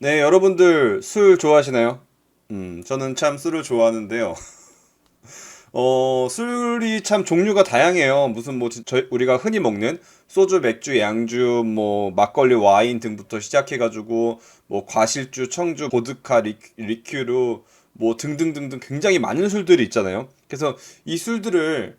네, 여러분들 술 좋아하시나요? 저는 참 술을 좋아하는데요. 술이 참 종류가 다양해요. 무슨 우리가 흔히 먹는 소주, 맥주, 양주, 뭐 막걸리, 와인 등부터 시작해가지고 뭐 과실주, 청주, 보드카, 리큐르 뭐 등등등등 굉장히 많은 술들이 있잖아요. 그래서 이 술들을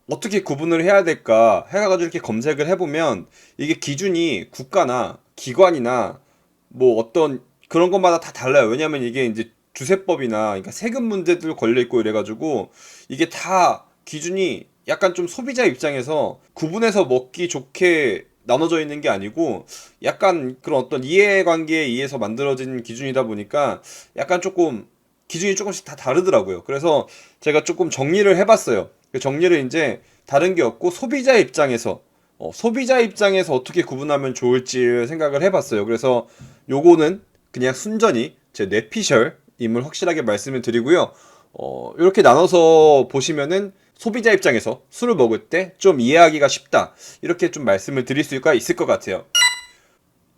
어떻게 구분을 해야 될까 해가지고 이렇게 검색을 해보면 이게 기준이 국가나 기관이나 뭐 어떤 그런 것마다 다 달라요. 왜냐면 이게 이제 주세법이나 그러니까 세금 문제들 걸려 있고 이래가지고 이게 다 기준이 약간 좀 소비자 입장에서 구분해서 먹기 좋게 나눠져 있는 게 아니고 약간 그런 어떤 이해관계에 의해서 만들어진 기준이다 보니까 약간 조금 기준이 조금씩 다 다르더라고요. 그래서 제가 조금 정리를 해봤어요. 그 정리를 이제 다른 게 없고 소비자 입장에서 어떻게 구분하면 좋을지 생각을 해봤어요. 그래서 요거는 그냥 순전히 제 뇌피셜임을 확실하게 말씀을 드리고요. 이렇게 나눠서 보시면은 소비자 입장에서 술을 먹을 때 좀 이해하기가 쉽다. 이렇게 좀 말씀을 드릴 수가 있을 것 같아요.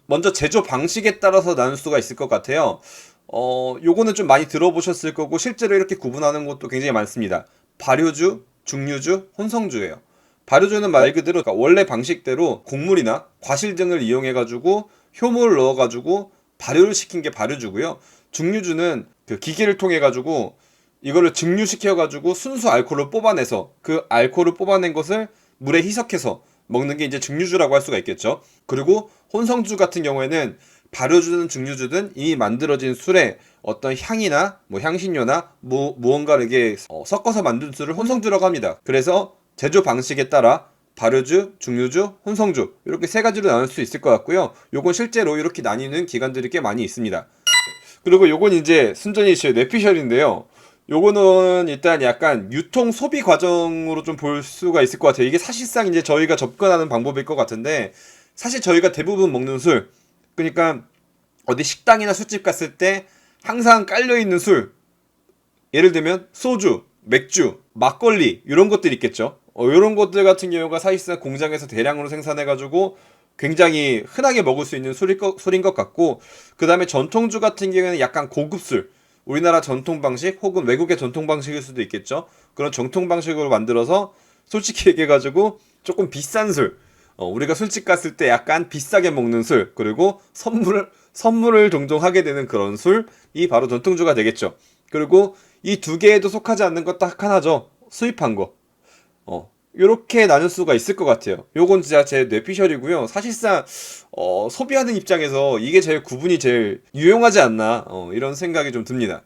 먼저 제조 방식에 따라서 나눌 수가 있을 것 같아요. 요거는 좀 많이 들어보셨을 거고 실제로 이렇게 구분하는 것도 굉장히 많습니다. 발효주, 중류주, 혼성주예요. 발효주는 말 그대로 그러니까 원래 방식대로 곡물이나 과실 등을 이용해 가지고 효모를 넣어 가지고 발효를 시킨 게 발효주고요. 중류주는 그 기계를 통해 가지고 이거를 증류시켜 가지고 순수 알코올을 뽑아내서 그 알코올을 뽑아낸 것을 물에 희석해서 먹는 게 이제 증류주라고 할 수가 있겠죠. 그리고 혼성주 같은 경우에는 발효주든 증류주든 이미 만들어진 술에 어떤 향이나 뭐 향신료나 무언가를 이게 섞어서 만든 술을 혼성주라고 합니다. 그래서 제조 방식에 따라 발효주, 증류주, 혼성주 이렇게 세 가지로 나눌 수 있을 것 같고요. 요건 실제로 이렇게 나뉘는 기관들이 꽤 많이 있습니다. 그리고 요건 이제 순전히 제 뇌피셜인데요. 요거는 일단 약간 유통 소비 과정으로 좀 볼 수가 있을 것 같아요. 이게 사실상 이제 저희가 접근하는 방법일 것 같은데, 사실 저희가 대부분 먹는 술, 그러니까 어디 식당이나 술집 갔을 때 항상 깔려 있는 술, 예를 들면 소주, 맥주, 막걸리 이런 것들 있겠죠. 이런 것들 같은 경우가 사실상 공장에서 대량으로 생산해가지고 굉장히 흔하게 먹을 수 있는 술인 것 같고, 그 다음에 전통주 같은 경우에는 약간 고급 술, 우리나라 전통 방식 혹은 외국의 전통 방식일 수도 있겠죠. 그런 전통 방식으로 만들어서 솔직히 얘기해가지고 조금 비싼 술, 우리가 술집 갔을 때 약간 비싸게 먹는 술, 그리고 선물을 종종 하게 되는 그런 술이 바로 전통주가 되겠죠. 그리고 이 두 개에도 속하지 않는 것 딱 하나죠. 수입한 거. 요렇게 나눌 수가 있을 것 같아요. 요건 진짜 제 뇌피셜이고요. 사실상 소비하는 입장에서 이게 제일 구분이 제일 유용하지 않나 이런 생각이 좀 듭니다.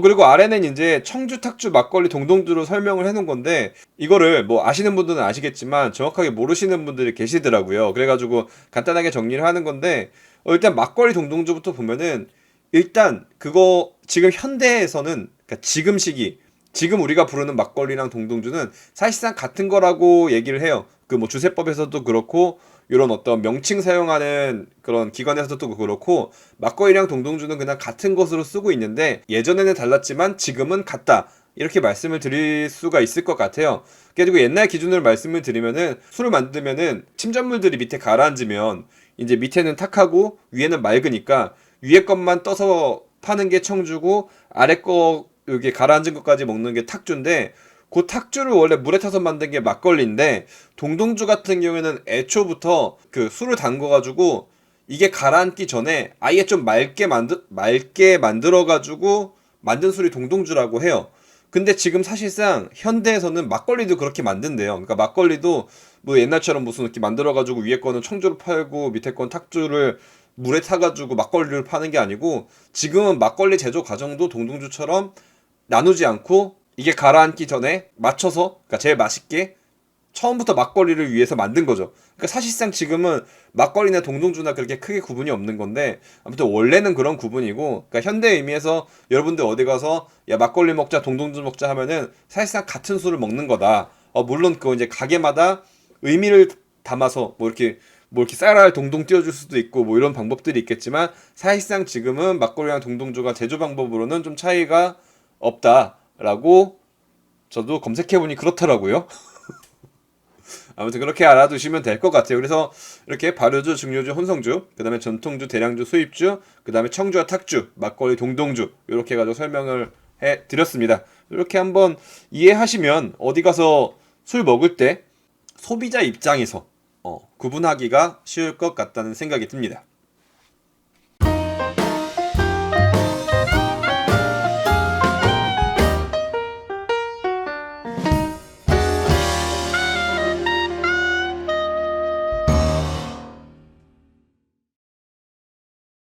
그리고 아래는 이제 청주, 탁주, 막걸리, 동동주로 설명을 해놓은 건데 이거를 뭐 아시는 분들은 아시겠지만 정확하게 모르시는 분들이 계시더라고요. 그래가지고 간단하게 정리를 하는 건데 일단 막걸리, 동동주부터 보면은 일단 그거 지금 현대에서는 그러니까 지금 시기 지금 우리가 부르는 막걸리랑 동동주는 사실상 같은 거라고 얘기를 해요. 그 뭐 주세법에서도 그렇고 이런 어떤 명칭 사용하는 그런 기관에서도 그렇고 막걸리랑 동동주는 그냥 같은 것으로 쓰고 있는데 예전에는 달랐지만 지금은 같다. 이렇게 말씀을 드릴 수가 있을 것 같아요. 그리고 옛날 기준으로 말씀을 드리면은 술을 만들면은 침전물들이 밑에 가라앉으면 이제 밑에는 탁하고 위에는 맑으니까 위에 것만 떠서 파는 게 청주고 아래 거 여기 가라앉은 것까지 먹는 게 탁주인데 그 탁주를 원래 물에 타서 만든 게 막걸리인데 동동주 같은 경우에는 애초부터 그 술을 담궈가지고 이게 가라앉기 전에 아예 좀 맑게 만들어가지고 만든 술이 동동주라고 해요. 근데 지금 사실상 현대에서는 막걸리도 그렇게 만든대요. 그러니까 막걸리도 뭐 옛날처럼 무슨 이렇게 만들어가지고 위에 거는 청주를 팔고 밑에 건 탁주를 물에 타가지고 막걸리를 파는 게 아니고 지금은 막걸리 제조 과정도 동동주처럼 나누지 않고 이게 가라앉기 전에 맞춰서 그러니까 제일 맛있게 처음부터 막걸리를 위해서 만든 거죠. 그러니까 사실상 지금은 막걸리나 동동주나 그렇게 크게 구분이 없는 건데 아무튼 원래는 그런 구분이고 그러니까 현대 의미에서 여러분들 어디 가서 야 막걸리 먹자 동동주 먹자 하면은 사실상 같은 술을 먹는 거다. 물론 그거 이제 가게마다 의미를 담아서 뭐 이렇게 쌀알 동동 띄워줄 수도 있고 뭐 이런 방법들이 있겠지만 사실상 지금은 막걸리랑 동동주가 제조 방법으로는 좀 차이가 없다라고 저도 검색해보니 그렇더라고요. 아무튼 그렇게 알아두시면 될 것 같아요. 그래서 이렇게 발효주, 증류주, 혼성주, 그 다음에 전통주, 대량주, 수입주, 그 다음에 청주와 탁주, 막걸리, 동동주 이렇게 가지고 설명을 해드렸습니다. 이렇게 한번 이해하시면 어디 가서 술 먹을 때 소비자 입장에서 구분하기가 쉬울 것 같다는 생각이 듭니다.